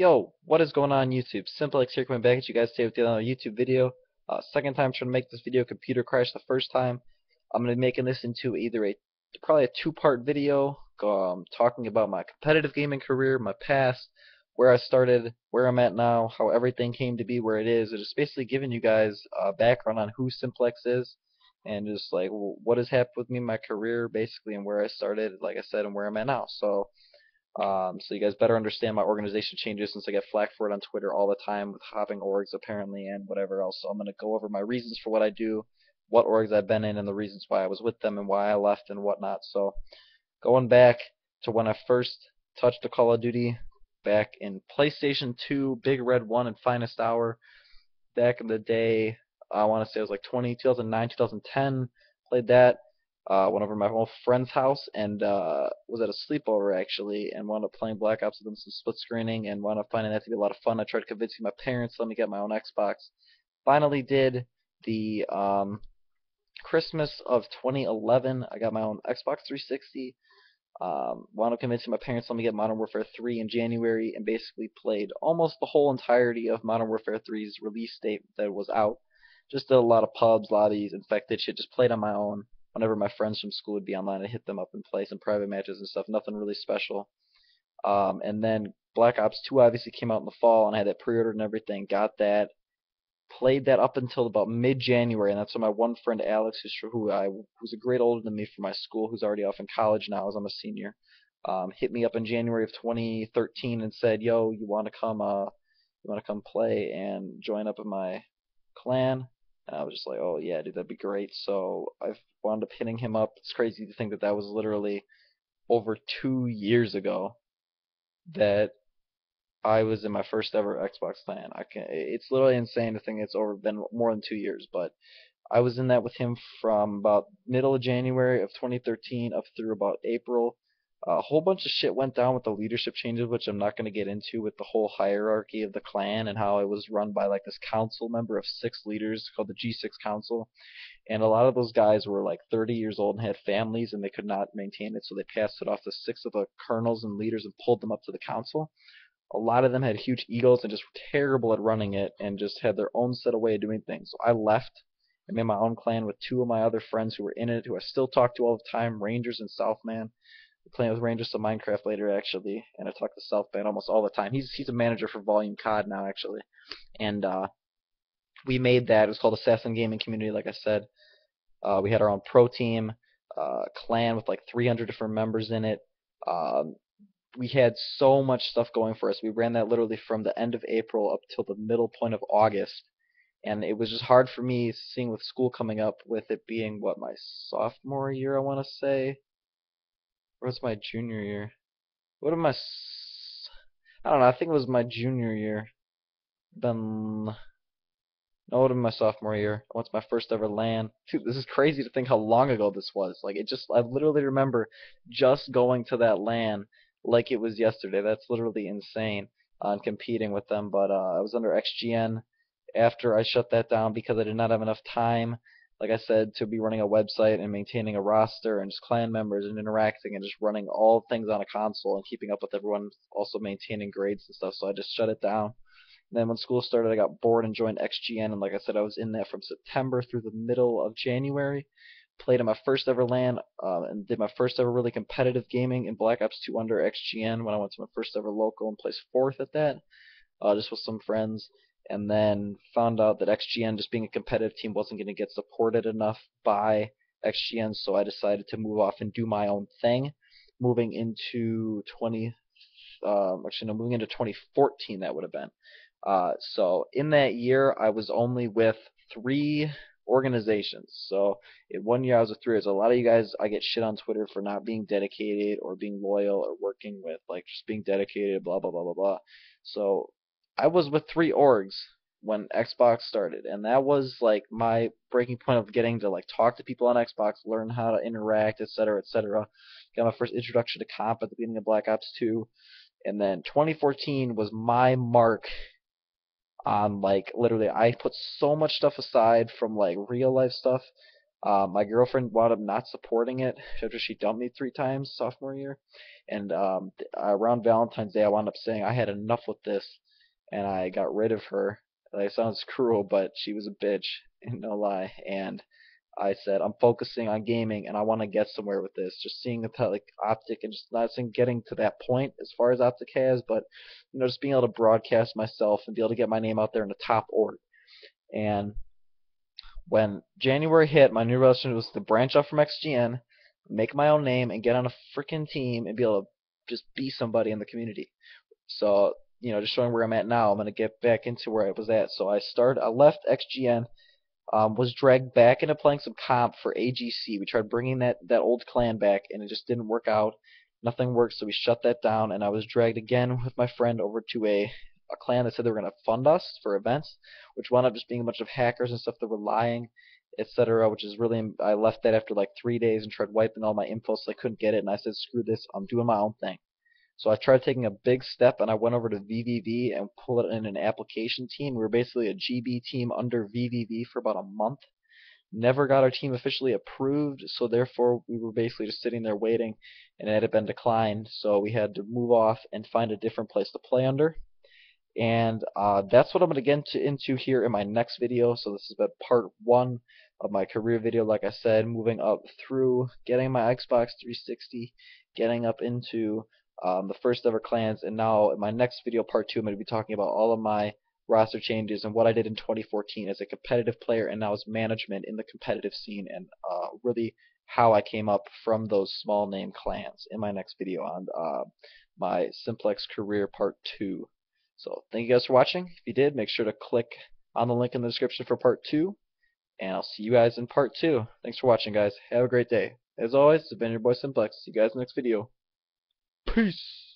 Yo, what is going on YouTube? SimpLex here coming back at you guys today with another YouTube video. Second time trying to make this video, computer crashed the first time. I'm going to be making this into either probably a two-part video, talking about my competitive gaming career, my past, where I started, where I'm at now, how everything came to be where it is. It's just basically giving you guys a background on who SimpLex is, and just like what has happened with me in my career, basically, and where I started, like I said, and where I'm at now. So you guys better understand my organization changes since I get flack for it on Twitter all the time with hopping orgs apparently and whatever else. So I'm going to go over my reasons for what I do, what orgs I've been in, and the reasons why I was with them and why I left and whatnot. So going back to when I first touched the Call of Duty back in PlayStation 2, Big Red 1 and Finest Hour, back in the day, I want to say it was like 2009, 2010, played that went over to my old friend's house and was at a sleepover actually, and wound up playing Black Ops with them, some split screening, and wound up finding that to be a lot of fun. I tried convincing my parents to let me get my own Xbox. Finally did the Christmas of 2011. I got my own Xbox 360. Wound up convincing my parents to let me get Modern Warfare 3 in January, and basically played almost the whole entirety of Modern Warfare 3's release date that was out. Just did a lot of pubs, lobbies, infected shit. Just played on my own. Whenever my friends from school would be online, I'd hit them up and play some private matches and stuff. Nothing really special. And then Black Ops 2 obviously came out in the fall, and I had that pre-ordered and everything. Got that. Played that up until about mid-January, and that's when my one friend Alex, who's a grade older than me from my school, who's already off in college now as I'm a senior, hit me up in January of 2013 and said, "Yo, you want to come play and join up in my clan?" And I was just like, "Oh yeah, dude, that'd be great." So I've wound up hitting him up. It's crazy to think that that was literally over 2 years ago that I was in my first ever Xbox clan. It's literally insane to think it's been more than 2 years, but I was in that with him from about middle of January of 2013 up through about April. A whole bunch of shit went down with the leadership changes, which I'm not going to get into, with the whole hierarchy of the clan and how it was run by like this council member of 6 leaders called the G6 Council. And a lot of those guys were like 30 years old and had families, and they could not maintain it, so they passed it off to six of the colonels and leaders and pulled them up to the council. A lot of them had huge egos and just were terrible at running it and just had their own set of way of doing things. So I left and made my own clan with two of my other friends who were in it, who I still talk to all the time, Rangers and Southman. We're playing with Rangers some Minecraft later actually, and I talk to Southman almost all the time. He's a manager for Volume COD now actually, and we made that. It was called Assassin Gaming Community, like I said. We had our own pro team, clan with like 300 different members in it. Um, we had so much stuff going for us. We ran that literally from the end of April up till the middle point of August, and it was just hard for me seeing with school coming up, with it being what, my sophomore year, I want to say, or was it my junior year? What am I? I don't know. I think it was my junior year. Then no, it would have been my sophomore year. I went to my first ever LAN. Dude, this is crazy to think how long ago this was. Like, I literally remember just going to that LAN like it was yesterday. That's literally insane on competing with them. But I was under XGN after I shut that down because I did not have enough time, like I said, to be running a website and maintaining a roster and just clan members and interacting and just running all things on a console and keeping up with everyone, also maintaining grades and stuff. So I just shut it down. Then when school started, I got bored and joined XGN, and like I said, I was in that from September through the middle of January. Played in my first ever LAN, and did my first ever really competitive gaming in Black Ops 2 under XGN when I went to my first ever local and placed fourth at that, just with some friends. And then found out that XGN, just being a competitive team, wasn't going to get supported enough by XGN, so I decided to move off and do my own thing. Moving into 2014, that would have been. So in that year, I was only with 3 organizations. So in one year, I was with 3. There's a lot of you guys, I get shit on Twitter for not being dedicated or being loyal or working with, like, just being dedicated, blah, blah, blah, blah, blah. So I was with 3 orgs when Xbox started, and that was like my breaking point of getting to like talk to people on Xbox, learn how to interact, etc., etc. Got my first introduction to comp at the beginning of Black Ops 2, and then 2014 was my mark on, like, literally I put so much stuff aside from like real life stuff My girlfriend wound up not supporting it after she dumped me 3 times sophomore year, and around Valentine's Day I wound up saying I had enough with this, and I got rid of her. That sounds cruel, but she was a bitch, no lie. And I said I'm focusing on gaming, and I want to get somewhere with this. Just seeing the like Optic, and just not saying getting to that point as far as Optic has, but just being able to broadcast myself and be able to get my name out there in the top org. And when January hit, my new resolution was to branch off from XGN, make my own name, and get on a freaking team and be able to just be somebody in the community. So, just showing where I'm at now, I'm gonna get back into where I was at. So I left XGN, was dragged back into playing some comp for AGC. We tried bringing that old clan back, and it just didn't work out. Nothing worked, so we shut that down, and I was dragged again with my friend over to a clan that said they were going to fund us for events, which wound up just being a bunch of hackers and stuff that were lying, etc. Which is really, I left that after like 3 days and tried wiping all my info so I couldn't get it, and I said, screw this, I'm doing my own thing. So I tried taking a big step, and I went over to VVV and pulled it in an application team. We were basically a GB team under VVV for about a month. Never got our team officially approved, so therefore we were basically just sitting there waiting, and it had been declined, so we had to move off and find a different place to play under. And that's what I'm going to get into here in my next video. So this is about part 1 of my career video, like I said, moving up through getting my Xbox 360, getting up into the first ever clans, and now in my next video, part 2, I'm going to be talking about all of my roster changes and what I did in 2014 as a competitive player and now as management in the competitive scene, and really how I came up from those small name clans in my next video on my SimpLex career part 2. So thank you guys for watching. If you did, make sure to click on the link in the description for part 2, and I'll see you guys in part 2. Thanks for watching, guys. Have a great day. As always, it's been your boy SimpLex. See you guys in the next video. Peace!